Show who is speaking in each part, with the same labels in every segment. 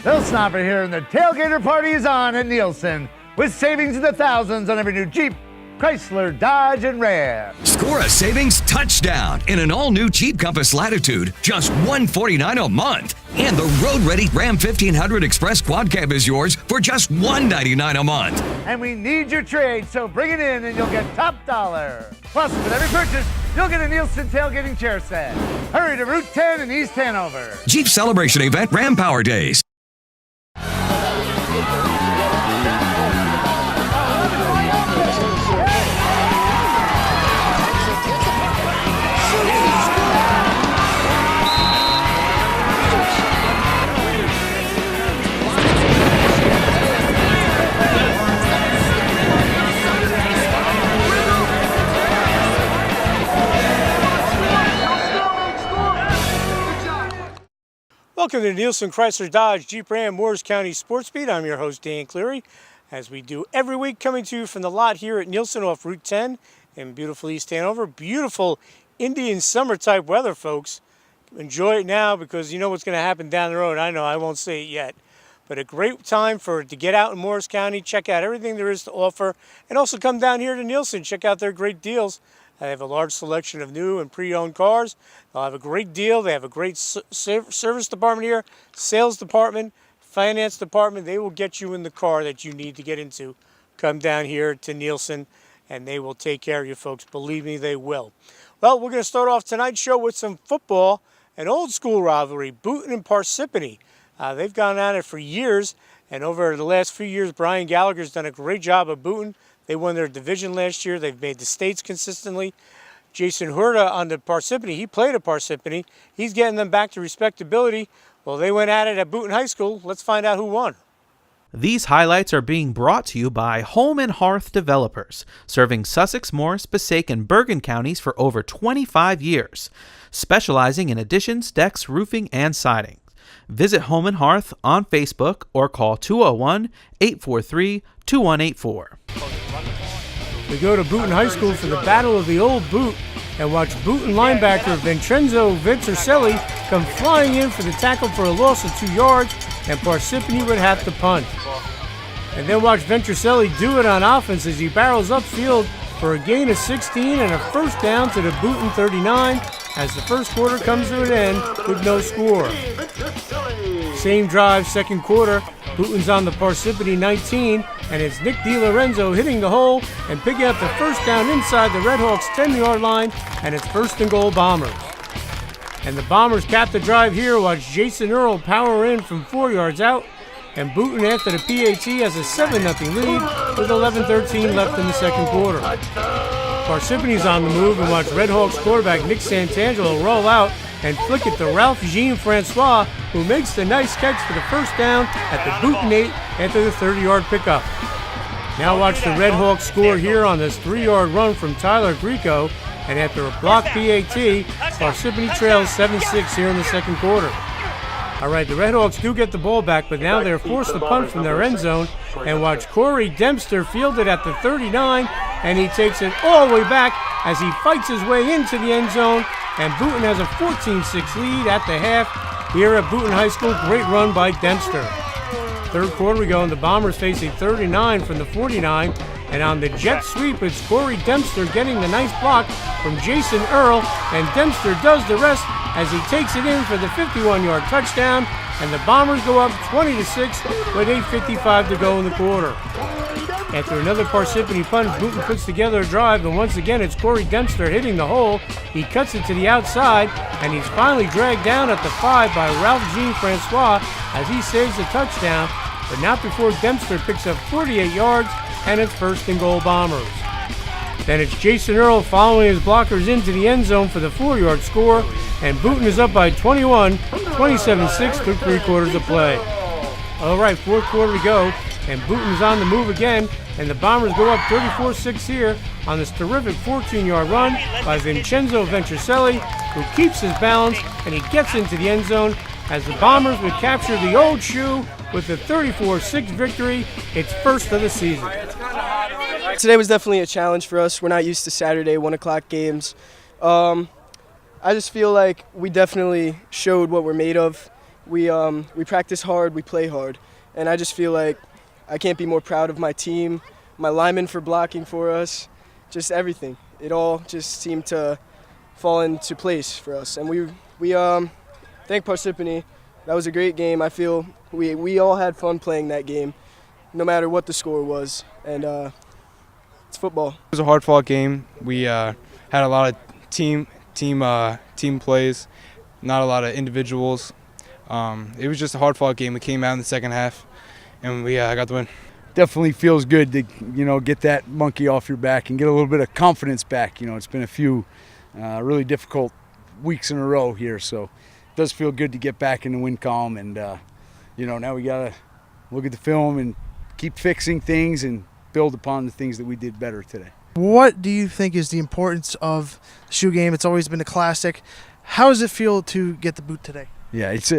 Speaker 1: Phil Snopper here, and the tailgater party is on at Nielsen with savings in the thousands on every new Jeep, Chrysler, Dodge, and Ram.
Speaker 2: Score a savings touchdown in an all-new Jeep Compass Latitude, just $149 a month. And the road-ready Ram 1500 Express Quad Cab is yours for just $199 a month.
Speaker 1: And we need your trade, so bring it in and you'll get top dollar. Plus, with every purchase, you'll get a Nielsen tailgating chair set. Hurry to Route 10 in East Hanover.
Speaker 2: Jeep Celebration Event Ram Power Days.
Speaker 3: Welcome to the Nielsen Chrysler Dodge Jeep Ram Morris County Sports Beat. I'm your host, Dan Cleary, as we do every week, coming to you from the lot here at Nielsen off Route 10 in beautiful East Hanover. Beautiful Indian summer type weather, folks. Enjoy it now because you know what's going to happen down the road. I know, I won't say it yet. But a great time to get out in Morris County, check out everything there is to offer, and also come down here to Nielsen, check out their great deals. They have a large selection of new and pre-owned cars. They'll have a great deal. They have a great service department here, sales department, finance department. They will get you in the car that you need to get into. Come down here to Nielsen, and they will take care of you, folks. Believe me, they will. Well, we're going to start off tonight's show with some football, an old school rivalry, Boonton and Parsippany. They've gone at it for years, and over the last few years, Brian Gallagher's done a great job at Boonton. They won their division last year. They've made the states consistently. Jason Hurta on the Parsippany, he played at Parsippany. He's getting them back to respectability. Well, they went at it at Boonton High School. Let's find out who won.
Speaker 4: These highlights are being brought to you by Home and Hearth Developers, serving Sussex, Morris, Passaic, and Bergen counties for over 25 years, specializing in additions, decks, roofing, and siding. Visit Home and Hearth on Facebook or call 201-843-2184.
Speaker 3: We go to Boonton High School for the Battle of the Old Boot and watch Boonton linebacker Vincenzo Venturcelli come flying in for the tackle for a loss of 2 yards, and Parsippany would have to punt. And then watch Venturcelli do it on offense as he barrels upfield for a gain of 16 and a first down to the Boonton 39 as the first quarter comes to an end with no score. Same drive, second quarter, Boonton's on the Parsippany 19, and it's Nick DiLorenzo hitting the hole and picking up the first down inside the Redhawks' 10-yard line, and it's first and goal Bombers. And the Bombers cap the drive here. Watch Jason Earl power in from 4 yards out, and Boonton after the PAT has a 7-0 lead with 11:13 left in the second quarter. Parsippany's on the move and watch Redhawks quarterback Nick Santangelo roll out and flick it to Ralph Jean-Francois, who makes the nice catch for the first down at the Boonton 8 after the 30-yard pickup. Now watch the Redhawks score here on this 3-yard run from Tyler Greco, and after a blocked PAT, Parsippany trails 7-6 here in the second quarter. All right, the Redhawks do get the ball back, but now they're forced to punt from their end zone, and watch Corey Dempster field it at the 39, and he takes it all the way back as he fights his way into the end zone, and Boonton has a 14-6 lead at the half here at Boonton High School. Great run by Dempster. Third quarter we go, and the Bombers face a 39 from the 49, and on the jet sweep, it's Corey Dempster getting the nice block from Jason Earl, and Dempster does the rest as he takes it in for the 51-yard touchdown, and the Bombers go up 20-6 with 8:55 to go in the quarter. After another Parsippany punt, Boonton puts together a drive, and once again it's Corey Dempster hitting the hole. He cuts it to the outside, and he's finally dragged down at the 5 by Ralph Jean-Francois as he saves the touchdown, but not before Dempster picks up 48 yards, and it's first and goal Bombers. Then it's Jason Earl following his blockers into the end zone for the 4-yard score, and Boonton is up by 21, 27-6 through 3 quarters of play. All right, fourth quarter to go, and Boonton's on the move again, and the Bombers go up 34-6 here on this terrific 14-yard run by Vincenzo Venturcelli, who keeps his balance, and he gets into the end zone as the Bombers would capture the old shoe with the 34-6 victory. It's first of the season.
Speaker 5: Today was definitely a challenge for us. We're not used to Saturday 1 o'clock games. I just feel like we definitely showed what we're made of, we practice hard, we play hard, and I just feel like I can't be more proud of my team, my linemen for blocking for us, just everything. It all just seemed to fall into place for us, and we thank Parsippany. That was a great game. I feel we all had fun playing that game, no matter what the score was, and it's football.
Speaker 6: It was a hard-fought game. We had a lot of team plays, not a lot of individuals. It was just a hard-fought game. We came out in the second half, and we got the win.
Speaker 7: Definitely feels good to get that monkey off your back and get a little bit of confidence back. It's been a few really difficult weeks in a row here, so it does feel good to get back in the win column. And now we gotta look at the film and keep fixing things and build upon the things that we did better today.
Speaker 8: What do you think is the importance of the shoe game? It's always been a classic. How does it feel to get the boot today?
Speaker 7: Yeah, it's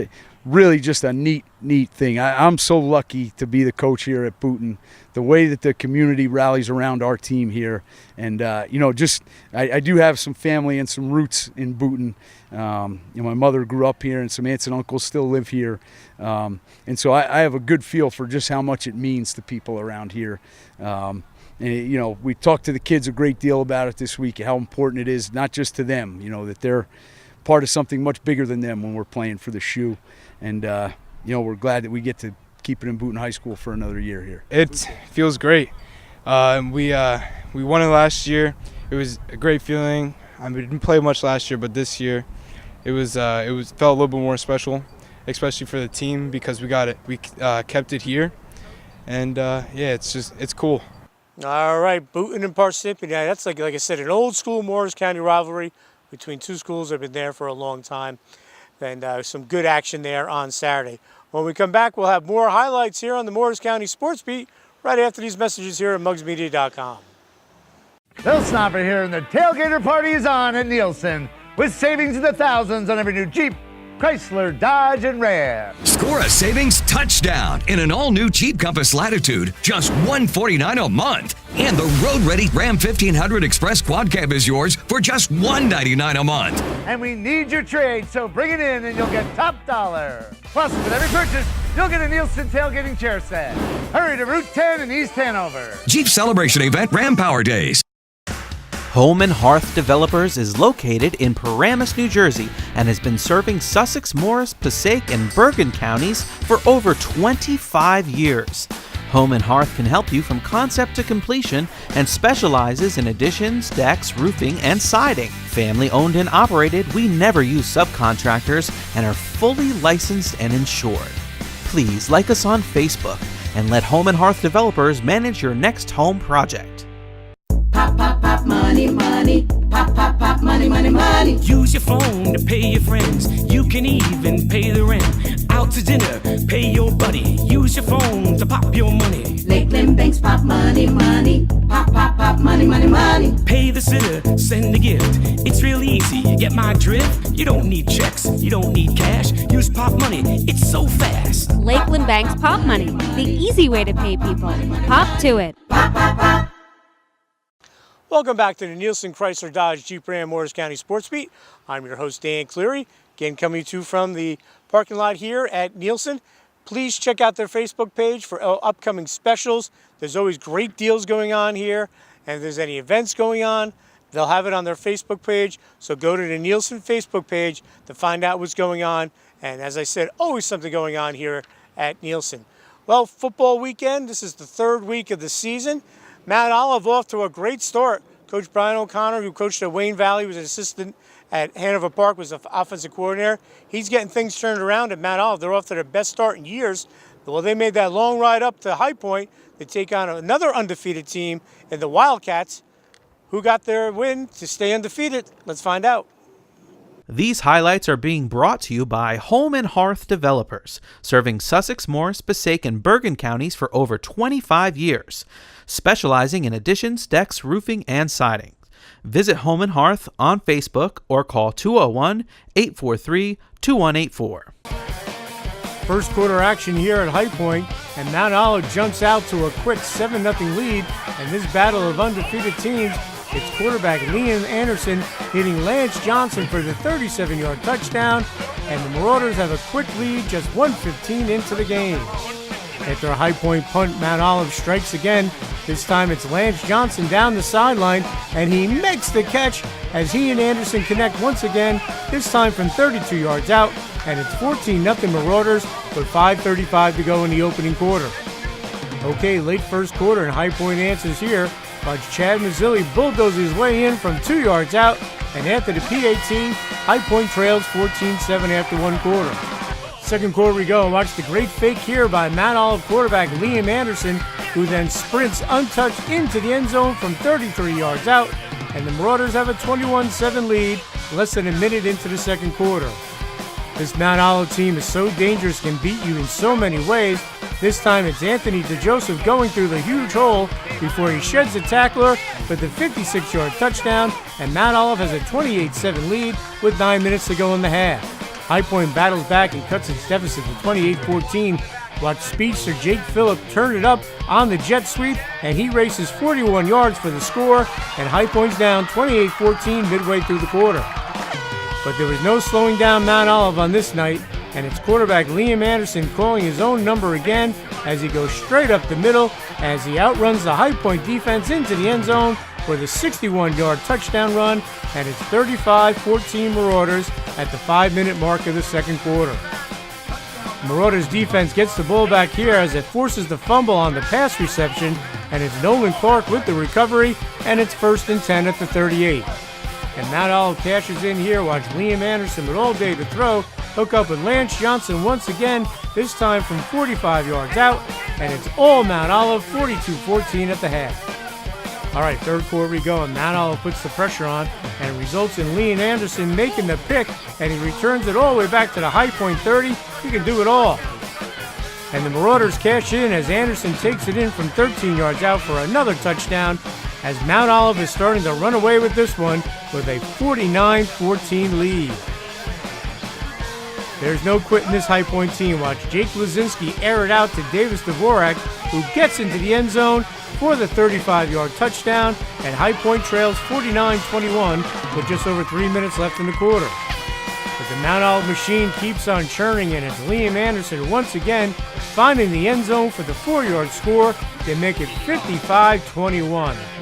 Speaker 7: really just a neat thing. I'm so lucky to be the coach here at Boonton. The way that the community rallies around our team here, and I do have some family and some roots in Boonton. My mother grew up here, and some aunts and uncles still live here, and so I have a good feel for just how much it means to people around here. We talked to the kids a great deal about it this week, how important it is, not just to them, that they're part of something much bigger than them when we're playing for the shoe. And, we're glad that we get to keep it in Boonton High School for another year here.
Speaker 6: It feels great. We won it last year. It was a great feeling. We didn't play much last year, but this year it felt a little bit more special, especially for the team because we got it. We kept it here, and it's cool.
Speaker 3: All right, Boonton and Parsippany. That's like I said, an old school Morris County rivalry between two schools that have been there for a long time. And some good action there on Saturday. When we come back, we'll have more highlights here on the Morris County Sports Beat right after these messages here at mugsmedia.com.
Speaker 1: Bill Snopper here, and the tailgater party is on at Nielsen with savings in the thousands on every new Jeep, Chrysler, Dodge, and Ram.
Speaker 2: Score a savings touchdown in an all-new Jeep Compass Latitude, just $149 a month. And the road-ready Ram 1500 Express Quad Cab is yours for just $199 a month.
Speaker 1: And we need your trade, so bring it in and you'll get top dollar. Plus, with every purchase, you'll get a Nielsen tailgating chair set. Hurry to Route 10 in East Hanover.
Speaker 2: Jeep Celebration Event Ram Power Days.
Speaker 4: Home and Hearth Developers is located in Paramus, New Jersey, and has been serving Sussex, Morris, Passaic, and Bergen counties for over 25 years. Home and Hearth can help you from concept to completion and specializes in additions, decks, roofing, and siding. Family owned and operated, we never use subcontractors and are fully licensed and insured. Please like us on Facebook and let Home and Hearth Developers manage your next home project.
Speaker 9: Pop, pop, pop, money, money. Pop, pop, pop, money, money, money.
Speaker 10: Use your phone to pay your friends. You can even pay the rent. Out to dinner, pay your buddy. Use your phone to pop your money.
Speaker 9: Lakeland Banks, pop money, money. Pop, pop, pop, money, money, money.
Speaker 10: Pay the sitter, send a gift. It's real easy, you get my drift? You don't need checks, you don't need cash. Use Pop Money, it's so fast.
Speaker 11: Lakeland Banks Pop Money, the easy way to pay people. Pop to it.
Speaker 9: Pop, pop, pop.
Speaker 3: Welcome back to the Nielsen Chrysler Dodge Jeep Ram Morris County Sports Beat. I'm your host, Dan Cleary. Again, coming to you from the parking lot here at Nielsen. Please check out their Facebook page for upcoming specials. There's always great deals going on here. And if there's any events going on, they'll have it on their Facebook page. So go to the Nielsen Facebook page to find out what's going on. And as I said, always something going on here at Nielsen. Well, football weekend. This is the third week of the season. Mount Olive off to a great start. Coach Brian O'Connor, who coached at Wayne Valley, was an assistant at Hanover Park, was the offensive coordinator. He's getting things turned around at Mount Olive. They're off to their best start in years. Well, they made that long ride up to High Point to take on another undefeated team in the Wildcats, who got their win to stay undefeated. Let's find out.
Speaker 4: These highlights are being brought to you by Home and Hearth Developers, serving Sussex, Morris, Passaic, and Bergen counties for over 25 years, specializing in additions, decks, roofing, and siding. Visit Home and Hearth on Facebook or call 201-843-2184.
Speaker 3: First quarter action here at High Point, and Mount Olive jumps out to a quick 7-0 lead, and this battle of undefeated teams It's quarterback Liam Anderson hitting Lance Johnson for the 37-yard touchdown, and the Marauders have a quick lead just 1:15 into the game. After a high-point punt, Mount Olive strikes again. This time it's Lance Johnson down the sideline, and he makes the catch as he and Anderson connect once again, this time from 32 yards out, and it's 14-0 Marauders with 5:35 to go in the opening quarter. Okay, late first quarter and High Point answers here. Watch Chad Mazzilli bulldoze his way in from 2 yards out, and after the PAT, High Point trails 14-7 after one quarter. Second quarter we go, and watch the great fake here by Mount Olive quarterback Liam Anderson, who then sprints untouched into the end zone from 33 yards out, and the Marauders have a 21-7 lead less than a minute into the second quarter. This Mount Olive team is so dangerous, can beat you in so many ways. This time it's Anthony DeJoseph going through the huge hole before he sheds the tackler for the 56-yard touchdown, and Mount Olive has a 28-7 lead with 9 minutes to go in the half. High Point battles back and cuts its deficit to 28-14. Watch speedster Jake Phillip turn it up on the jet sweep, and he races 41 yards for the score, and High Point's down 28-14 midway through the quarter. But there was no slowing down Mount Olive on this night, and it's quarterback Liam Anderson calling his own number again as he goes straight up the middle as he outruns the High Point defense into the end zone for the 61-yard touchdown run, and it's 35-14 Marauders at the 5-minute mark of the second quarter. Marauders defense gets the ball back here as it forces the fumble on the pass reception, and it's Nolan Clark with the recovery, and it's 1st and 10 at the 38. And Mount Olive cashes in here. Watch Liam Anderson with all day to throw. Hook up with Lance Johnson once again, this time from 45 yards out, and it's all Mount Olive, 42-14 at the half. All right, third quarter we go, and Mount Olive puts the pressure on, and it results in Liam Anderson making the pick, and he returns it all the way back to the High Point 30. He can do it all. And the Marauders cash in as Anderson takes it in from 13 yards out for another touchdown, as Mount Olive is starting to run away with this one with a 49-14 lead. There's no quitting this High Point team. Watch Jake Lazinski air it out to Davis Dvorak, who gets into the end zone for the 35-yard touchdown, and High Point trails 49-21 with just over 3 minutes left in the quarter. But the Mount Olive machine keeps on churning, and it's Liam Anderson once again finding the end zone for the 4-yard score to make it 55-21.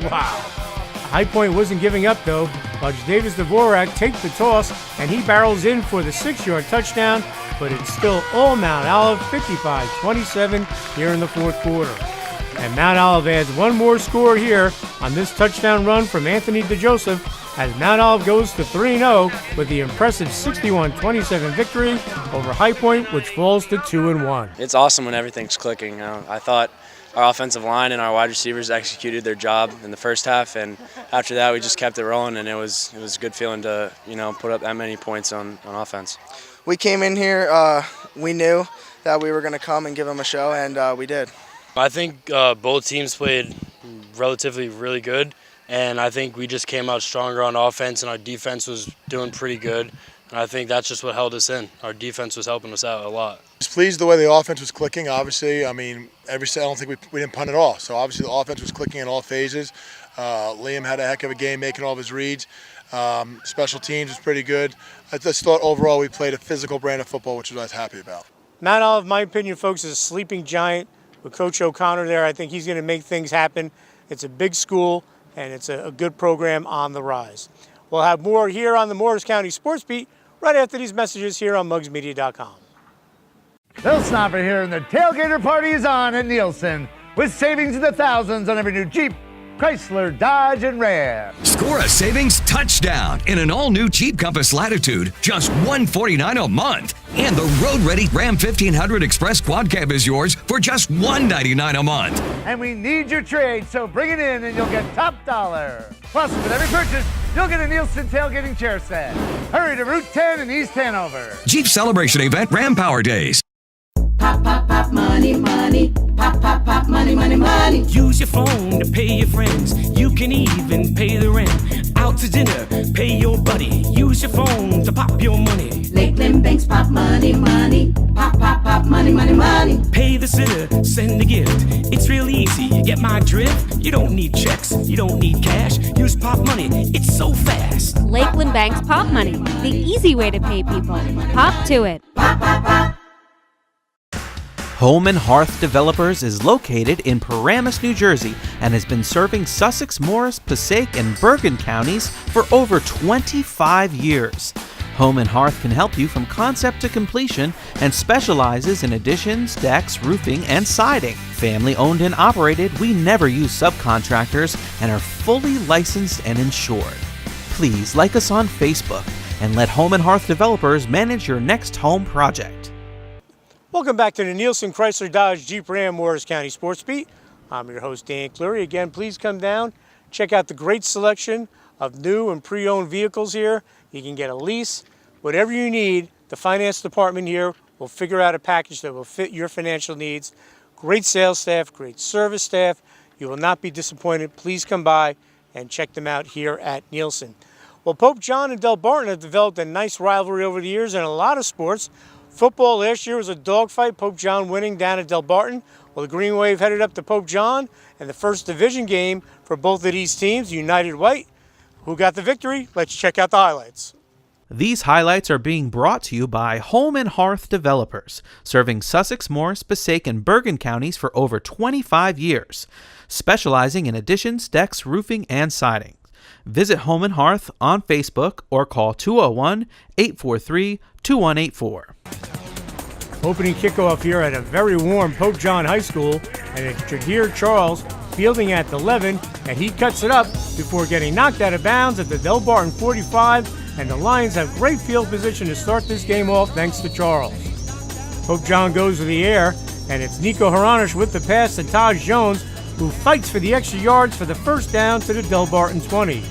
Speaker 3: Wow. High Point wasn't giving up, though. Watch Davis Dvorak take the toss, and he barrels in for the 6-yard touchdown, but it's still all Mount Olive, 55-27 here in the fourth quarter. And Mount Olive adds one more score here on this touchdown run from Anthony DeJoseph as Mount Olive goes to 3-0 with the impressive 61-27 victory over High Point, which falls to 2-1.
Speaker 12: It's awesome when everything's clicking. I thought our offensive line and our wide receivers executed their job in the first half, and after that we just kept it rolling, and it was a good feeling to put up that many points on offense.
Speaker 5: We came in here, we knew that we were going to come and give them a show, and we did.
Speaker 13: I think both teams played relatively really good, and I think we just came out stronger on offense, and our defense was doing pretty good. And I think that's just what held us in. Our defense was helping us out a lot.
Speaker 14: I was pleased the way the offense was clicking. Obviously, I mean, I don't think we didn't punt at all. So obviously the offense was clicking in all phases. Liam had a heck of a game making all of his reads. Special teams was pretty good. I just thought overall we played a physical brand of football, which I was happy about.
Speaker 3: Mount Olive, in my opinion, folks, is a sleeping giant. With Coach O'Connor there, I think he's going to make things happen. It's a big school, and it's a good program on the rise. We'll have more here on the Morris County Sports Beat right after these messages here on mugsmedia.com.
Speaker 1: Bill Snopper here, and the tailgater party is on at Nielsen with savings in the thousands on every new Jeep, Chrysler, Dodge, and Ram.
Speaker 2: Score a savings touchdown in an all-new Jeep Compass Latitude, just $149 a month. And the road-ready Ram 1500 Express Quad Cab is yours for just $199 a month.
Speaker 1: And we need your trade, so bring it in and you'll get top dollar. Plus, with every purchase, you'll get a Nielsen tailgating chair set. Hurry to Route 10 in East Hanover.
Speaker 2: Jeep Celebration Event Ram Power Days.
Speaker 9: Pop, pop, pop, money, money. Pop, pop, pop, money, money, money.
Speaker 10: Use your phone to pay your friends. You can even pay the rent. Out to dinner, pay your buddy. Use your phone to pop your money.
Speaker 9: Lakeland Banks pop money, money. Pop, pop, pop, money, money, money.
Speaker 10: Pay the sitter, send a gift. It's real easy. You get Get my drift? You don't need checks, you don't need cash. Use Pop Money, it's so fast.
Speaker 11: Lakeland Bank's Pop Money, the easy way to pay people. Pop to it.
Speaker 4: Home and Hearth Developers is located in Paramus, New Jersey, and has been serving Sussex, Morris, Passaic, and Bergen counties for over 25 years. Home and Hearth can help you from concept to completion and specializes in additions, decks, roofing, and siding. Family owned and operated, we never use subcontractors and are fully licensed and insured. Please like us on Facebook and let Home and Hearth Developers manage your next home project.
Speaker 3: Welcome back to the Nielsen Chrysler Dodge Jeep Ram Morris County Sports Beat. I'm your host, Dan Cleary. Again, please come down, check out the great selection of new and pre-owned vehicles here. You can get a lease, whatever you need. The finance department here will figure out a package that will fit your financial needs. Great sales staff, great service staff. You will not be disappointed. Please come by and check them out here at Nielsen. Well, Pope John and Delbarton have developed a nice rivalry over the years in a lot of sports. Football last year was a dogfight, Pope John winning down at Delbarton. Well, the Green Wave headed up to Pope John, and the first division game for both of these teams, United White. Who got the victory? Let's check out the highlights.
Speaker 4: These highlights are being brought to you by Home and Hearth Developers, serving Sussex, Morris, Passaic, and Bergen counties for over 25 years, specializing in additions, decks, roofing, and siding. Visit Home and Hearth on Facebook or call 201-843-2184.
Speaker 3: Opening kickoff here at a very warm Pope John High School, and it's Jahir Charles fielding at the 11, and he cuts it up before getting knocked out of bounds at the Delbarton 45, and the Lions have great field position to start this game off thanks to Charles. Pope John goes to the air, and it's Nico Haranish with the pass to Taj Jones, who fights for the extra yards for the first down to the Delbarton 20.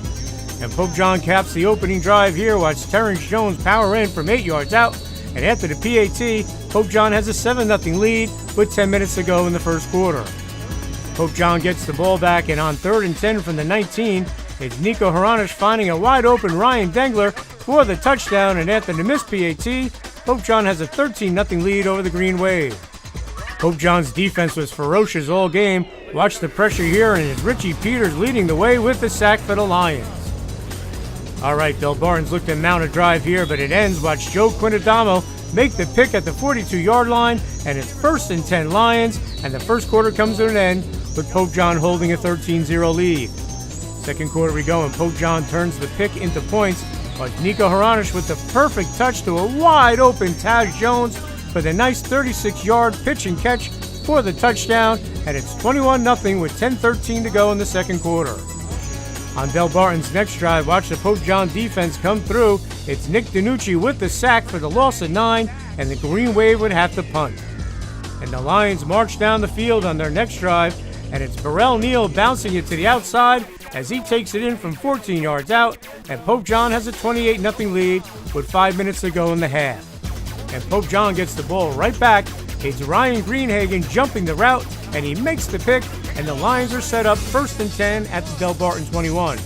Speaker 3: And Pope John caps the opening drive here. Watch Terrence Jones power in from 8 yards out. And after the PAT, Pope John has a 7-0 lead with 10 minutes to go in the first quarter. Pope John gets the ball back, and on 3rd and 10 from the 19, it's Nico Haranish finding a wide open Ryan Dengler for the touchdown. And after the missed PAT, Pope John has a 13-0 lead over the Green Wave. Pope John's defense was ferocious all game. Watch the pressure here, and it's Richie Peters leading the way with the sack for the Lions. All right, Delbarton's looked to mount a drive here, but it ends. Watch Joe Quintadamo make the pick at the 42-yard line, and it's 1st and 10 Lions, and the first quarter comes to an end with Pope John holding a 13-0 lead. Second quarter we go, and Pope John turns the pick into points. Watch Nico Haranish with the perfect touch to a wide-open Taj Jones for the nice 36-yard pitch and catch for the touchdown, and it's 21-0 with 10:13 to go in the second quarter. On Delbarton's next drive, watch the Pope John defense come through. It's Nick DiNucci with the sack for the loss of 9, and the Green Wave would have to punt. And the Lions march down the field on their next drive, and it's Burrell Neal bouncing it to the outside as he takes it in from 14 yards out, and Pope John has a 28-0 lead with 5 minutes to go in the half. And Pope John gets the ball right back. It's Ryan Greenhagen jumping the route, and he makes the pick, and the Lions are set up 1st and 10 at the Delbarton 21.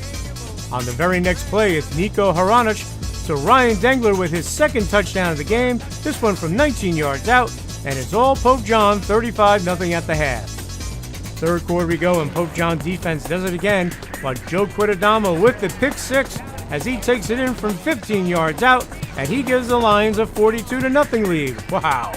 Speaker 3: On the very next play, it's Nico Haranish to Ryan Dengler with his second touchdown of the game, this one from 19 yards out, and it's all Pope John, 35-0 at the half. Third quarter we go, and Pope John defense does it again, while Joe Quintadamo with the pick six as he takes it in from 15 yards out, and he gives the Lions a 42-0 lead. Wow.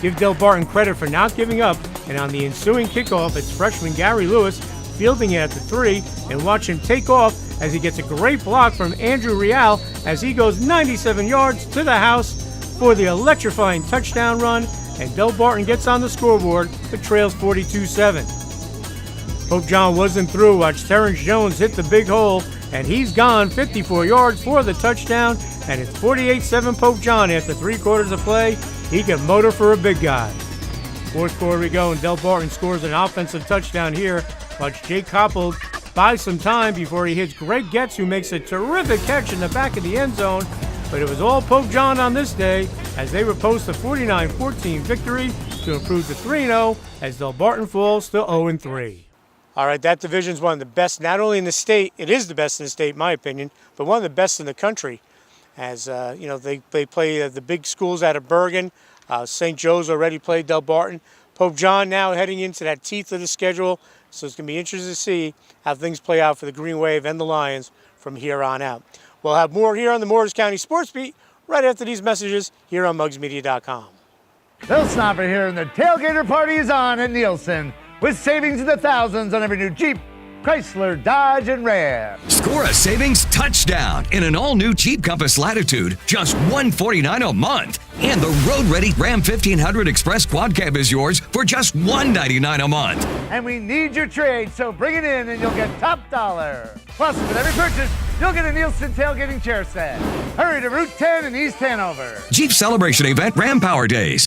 Speaker 3: Give Delbarton credit for not giving up, and on the ensuing kickoff, it's freshman Gary Lewis fielding it at the 3, and watch him take off as he gets a great block from Andrew Real as he goes 97 yards to the house for the electrifying touchdown run, and Delbarton gets on the scoreboard but trails 42-7. Pope John wasn't through. Watch Terrence Jones hit the big hole, and he's gone 54 yards for the touchdown, and it's 48-7 Pope John after 3 quarters of play. He can motor for a big guy. Fourth quarter we go, and Delbarton scores an offensive touchdown here. Watch Jake Koppel buy some time before he hits Greg Getz, who makes a terrific catch in the back of the end zone. But it was all Pope John on this day as they would post a 49-14 victory to improve to 3-0 as Delbarton falls to 0-3. All right, that division's one of the best, not only in the state, it is the best in the state, in my opinion, but one of the best in the country. As they play the big schools out of Bergen. St. Joe's already played Delbarton. Pope John now heading into that teeth of the schedule. So it's going to be interesting to see how things play out for the Green Wave and the Lions from here on out. We'll have more here on the Morris County Sports Beat right after these messages here on mugsmedia.com.
Speaker 1: Bill Snopper here, and the tailgater party is on at Nielsen with savings in the thousands on every new Jeep, Chrysler, Dodge, and Ram.
Speaker 2: Score a savings touchdown in an all-new Jeep Compass Latitude, just $149 a month. And the road-ready Ram 1500 Express Quad Cab is yours for just $199 a month.
Speaker 1: And we need your trade, so bring it in and you'll get top dollar. Plus, with every purchase, you'll get a Nielsen tailgating chair set. Hurry to Route 10 in East Hanover.
Speaker 2: Jeep Celebration Event Ram Power Days.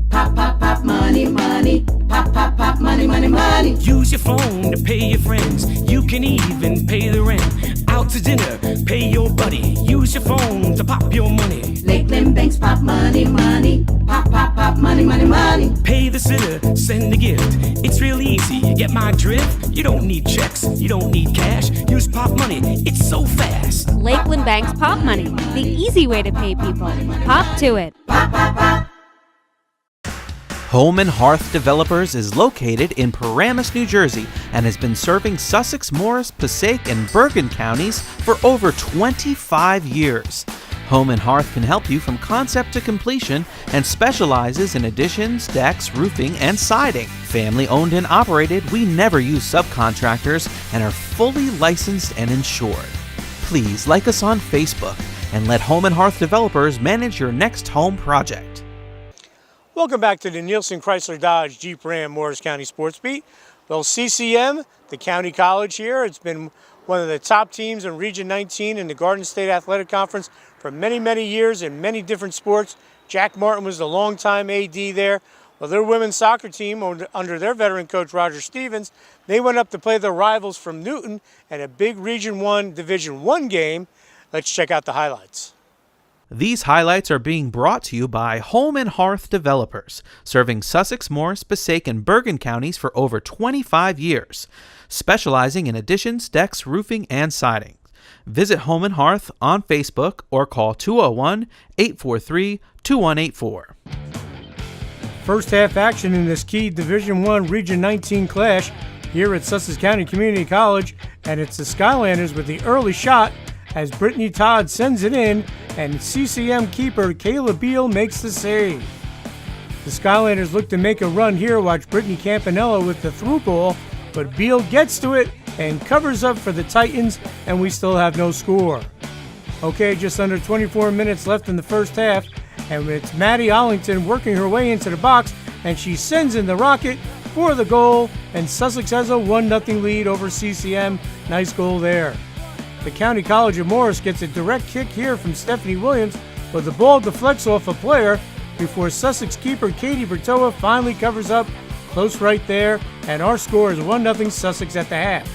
Speaker 9: Pop, pop, pop, money, money. Pop, pop, pop, money, money, money.
Speaker 10: Use your phone to pay your friends. You can even pay the rent. Out to dinner, pay your buddy. Use your phone to pop your money.
Speaker 9: Lakeland Banks, pop money, money. Pop, pop, pop, money, money, money.
Speaker 10: Pay the sitter, send a gift. It's real easy, you get my drift? You don't need checks, you don't need cash. Use Pop Money, it's so fast.
Speaker 11: Lakeland Bank's Pop Money, the easy way to pay people. Pop to it.
Speaker 9: Pop, pop, pop.
Speaker 4: Home and Hearth Developers is located in Paramus, New Jersey, and has been serving Sussex, Morris, Passaic, and Bergen counties for over 25 years. Home and Hearth can help you from concept to completion and specializes in additions, decks, roofing, and siding. Family owned and operated, we never use subcontractors and are fully licensed and insured. Please like us on Facebook and let Home and Hearth Developers manage your next home project.
Speaker 3: Welcome back to the Nielsen Chrysler Dodge Jeep Ram Morris County Sports Beat. Well, CCM, the county college here, it's been one of the top teams in Region 19 in the Garden State Athletic Conference for many, many years in many different sports. Jack Martin was the longtime AD there. Well, their women's soccer team, under their veteran coach Roger Stevens, they went up to play their rivals from Newton in a big Region 1 Division 1 game. Let's check out the highlights.
Speaker 4: These highlights are being brought to you by Home and Hearth Developers, serving Sussex, Morris, Passaic, and Bergen counties for over 25 years, specializing in additions, decks, roofing, and siding. Visit Home and Hearth on Facebook or call 201-843-2184.
Speaker 3: First half action in this key Division 1 Region 19 clash here at Sussex County Community College, and it's the Skylanders with the early shot as Brittany Todd sends it in, and CCM keeper Kayla Beal makes the save. The Skylanders look to make a run here. Watch Brittany Campanella with the through ball, but Beal gets to it and covers up for the Titans, and we still have no score. Okay, just under 24 minutes left in the first half, and it's Maddie Ollington working her way into the box, and she sends in the rocket for the goal, and Sussex has a 1-0 lead over CCM. Nice goal there. The County College of Morris gets a direct kick here from Stephanie Williams, but the ball deflects off a player before Sussex keeper Katie Bertoa finally covers up close right there, and our score is 1-0 Sussex at the half.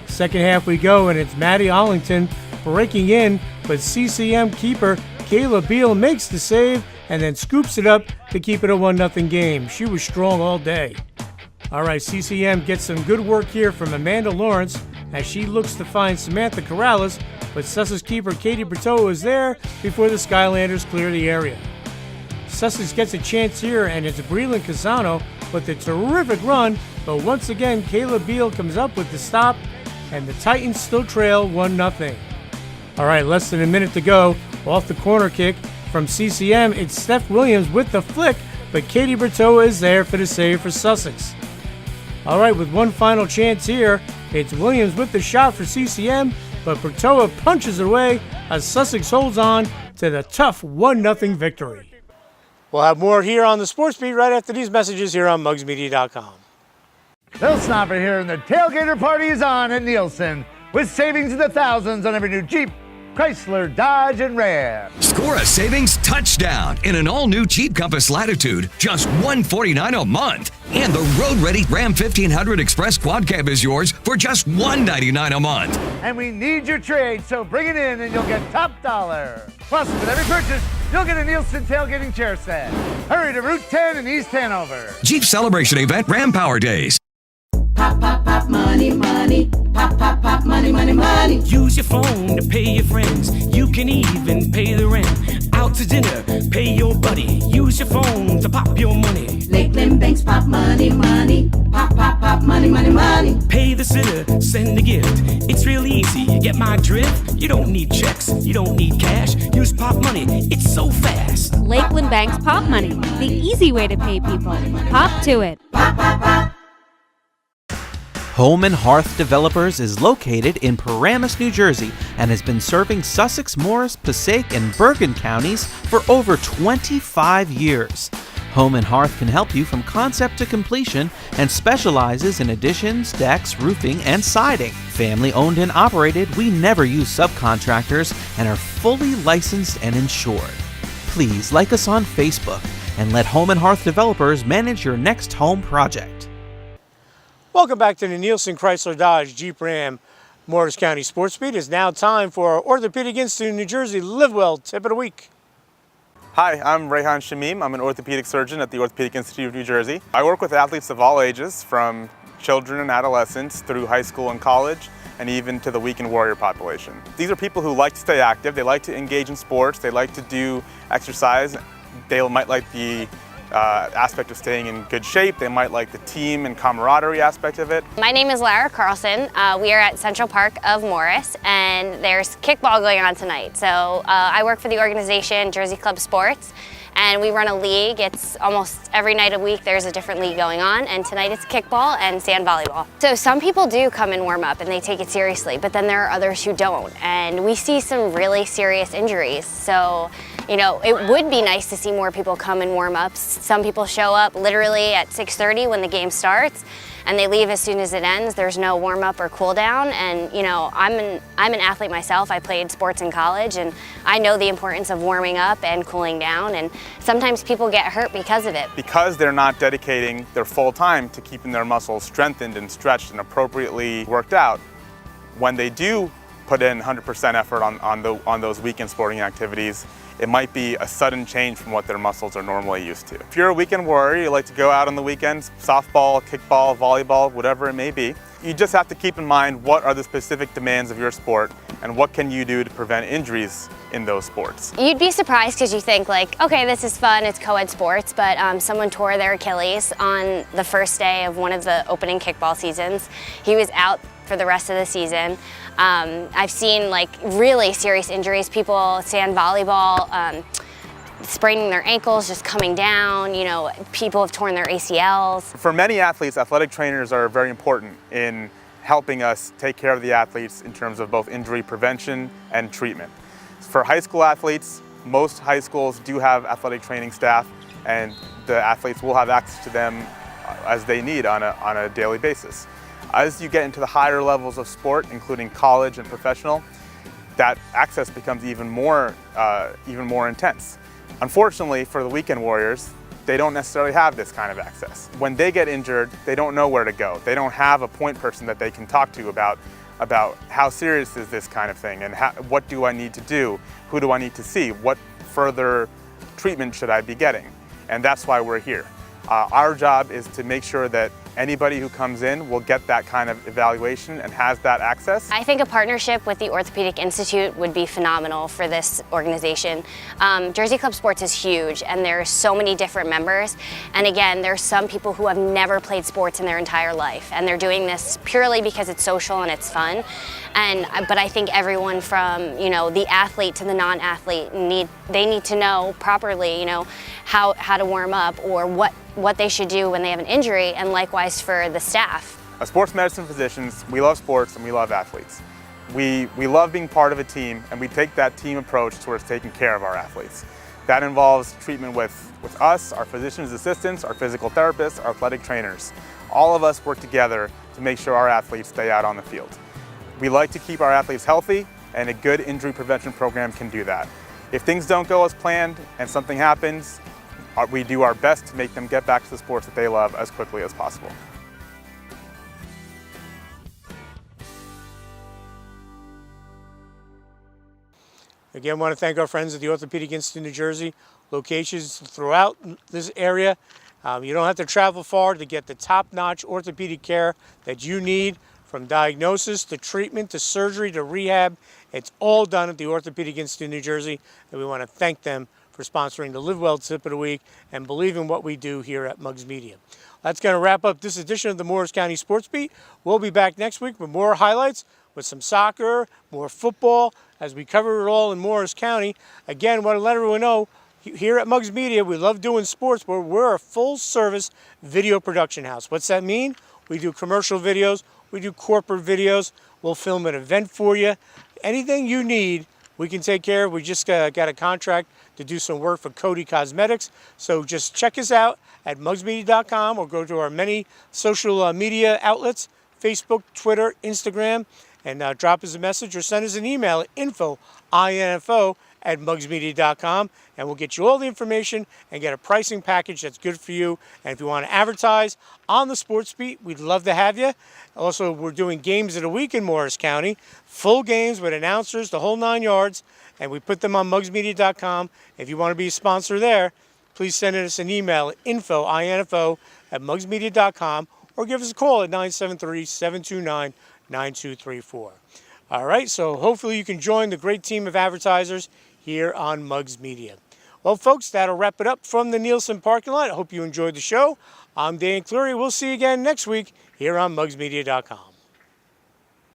Speaker 3: Second half we go, and it's Maddie Ollington breaking in, but CCM keeper Kayla Beal makes the save and then scoops it up to keep it a 1-0 game. She was strong all day. All right, CCM gets some good work here from Amanda Lawrence as she looks to find Samantha Corrales, but Sussex keeper Katie Bertoa is there before the Skylanders clear the area. Sussex gets a chance here, and it's Breland Casano with a terrific run, but once again, Kayla Beal comes up with the stop, and the Titans still trail 1-0. All right, less than a minute to go. Off the corner kick from CCM, it's Steph Williams with the flick, but Katie Bertoa is there for the save for Sussex. All right, with one final chance here, it's Williams with the shot for CCM, but Bertoa punches it away as Sussex holds on to the tough 1-0 victory. We'll have more here on the Sports Beat right after these messages here on mugsmedia.com.
Speaker 1: Bill Snopper here, and the tailgater party is on at Nielsen with savings in the thousands on every new Jeep, Chrysler, Dodge, and Ram.
Speaker 2: Score a savings touchdown in an all-new Jeep Compass Latitude, just $149 a month. And the road-ready Ram 1500 Express Quad Cab is yours for just $199 a month.
Speaker 1: And we need your trade, so bring it in and you'll get top dollar. Plus, with every purchase, you'll get a Nielsen tailgating chair set. Hurry to Route 10 in East Hanover.
Speaker 2: Jeep Celebration Event Ram Power Days.
Speaker 9: Pop, pop, pop, money, money. Pop, pop, pop, money, money, money.
Speaker 10: Use your phone to pay your friends. You can even pay the rent. Out to dinner, pay your buddy. Use your phone to pop your money.
Speaker 9: Lakeland Banks, pop money, money. Pop, pop, pop, money, money, money.
Speaker 10: gift. It's real easy, you get my drift? You don't need checks, you don't need cash. Use Pop Money, it's so fast.
Speaker 11: Lakeland Bank's Pop Money, the easy way to pay people. Pop to it.
Speaker 4: Home and Hearth Developers is located in Paramus, New Jersey, and has been serving Sussex, Morris, Passaic, and Bergen counties for over 25 years. Home and Hearth can help you from concept to completion and specializes in additions, decks, roofing, and siding. Family owned and operated, we never use subcontractors and are fully licensed and insured. Please like us on Facebook and let Home and Hearth Developers manage your next home project.
Speaker 3: Welcome back to the Nielsen Chrysler Dodge Jeep Ram Morris County Sports Beat. It's now time for our Orthopedic Institute of New Jersey Live Well Tip of the Week.
Speaker 15: Hi, I'm Rayhan Shamim. I'm an orthopedic surgeon at the Orthopedic Institute of New Jersey. I work with athletes of all ages, from children and adolescents through high school and college, and even to the weekend warrior population. These are people who like to stay active, they like to engage in sports, they like to do exercise, they might like the aspect of staying in good shape. They might like the team and camaraderie aspect of it.
Speaker 16: My name is Lara Carlson. We are at Central Park of Morris, and there's kickball going on tonight. So I work for the organization Jersey Club Sports, and we run a league. It's almost every night a week there's a different league going on, and tonight it's kickball and sand volleyball. So some people do come and warm up and they take it seriously, but then there are others who don't, and we see some really serious injuries. So, you know, it would be nice to see more people come and warm up. Some people show up literally at 6:30 when the game starts, and they leave as soon as it ends. There's no warm up or cool down. And you know, I'm an athlete myself. I played sports in college, and I know the importance of warming up and cooling down. And sometimes people get hurt because of it.
Speaker 15: Because they're not dedicating their full time to keeping their muscles strengthened and stretched and appropriately worked out, when they do put in 100% effort on those weekend sporting activities, it might be a sudden change from what their muscles are normally used to. If you're a weekend warrior, you like to go out on the weekends, softball, kickball, volleyball, whatever it may be, you just have to keep in mind what are the specific demands of your sport and what can you do to prevent injuries in those sports.
Speaker 16: You'd be surprised because you think like, okay, this is fun, it's co-ed sports, but someone tore their Achilles on the first day of one of the opening kickball seasons. He was out for the rest of the season. I've seen like really serious injuries, people sand volleyball, spraining their ankles, just coming down, you know, people have torn their ACLs.
Speaker 15: For many athletes, athletic trainers are very important in helping us take care of the athletes in terms of both injury prevention and treatment. For high school athletes, most high schools do have athletic training staff, and the athletes will have access to them as they need on a daily basis. As you get into the higher levels of sport, including college and professional, that access becomes even more intense. Unfortunately, for the weekend warriors, they don't necessarily have this kind of access. When they get injured, they don't know where to go. They don't have a point person that they can talk to about how serious is this kind of thing, and what do I need to do? Who do I need to see? What further treatment should I be getting? And that's why we're here. Our job is to make sure that anybody who comes in will get that kind of evaluation and has that access.
Speaker 16: I think a partnership with the Orthopedic Institute would be phenomenal for this organization. Jersey Club Sports is huge, and there's so many different members. And again, there's some people who have never played sports in their entire life, and they're doing this purely because it's social and it's fun. But I think everyone from, you know, the athlete to the non-athlete they need to know properly, you know, how to warm up or what they should do when they have an injury, and likewise for the staff.
Speaker 15: As sports medicine physicians, we love sports and we love athletes. We love being part of a team, and we take that team approach towards taking care of our athletes. That involves treatment with us, our physician's assistants, our physical therapists, our athletic trainers. All of us work together to make sure our athletes stay out on the field. We like to keep our athletes healthy, and a good injury prevention program can do that. If things don't go as planned and something happens, we do our best to make them get back to the sports that they love as quickly as possible.
Speaker 3: Again, I want to thank our friends at the Orthopedic Institute of New Jersey, locations throughout this area. You don't have to travel far to get the top-notch orthopedic care that you need, from diagnosis to treatment to surgery to rehab. It's all done at the Orthopedic Institute of New Jersey, and we want to thank them for sponsoring the Live Well Tip of the Week and believe in what we do here at Muggs Media. That's going to wrap up this edition of the Morris County Sports Beat. We'll be back next week with more highlights, with some soccer, more football, as we cover it all in Morris County. Again, want to let everyone know, here at Muggs Media, we love doing sports, but we're a full-service video production house. What's that mean? We do commercial videos, we do corporate videos, we'll film an event for you. Anything you need, we can take care of. We just got a contract to do some work for Cody Cosmetics. So just check us out at muggsmedia.com or go to our many social media outlets, Facebook, Twitter, Instagram, and drop us a message or send us an email at info@muggsmedia.com, and we'll get you all the information and get a pricing package that's good for you. And if you want to advertise on the Sports Beat, we'd love to have you. Also, we're doing games of the week in Morris County, full games with announcers, the whole 9 yards, and we put them on muggsmedia.com. If you want to be a sponsor there, please send us an email at info@muggsmedia.com or give us a call at 973-729-9234. All right, so hopefully you can join the great team of advertisers here on Muggs Media. Well, folks, that'll wrap it up from the Nielsen parking lot. I hope you enjoyed the show. I'm Dan Cleary. We'll see you again next week here on muggsmedia.com.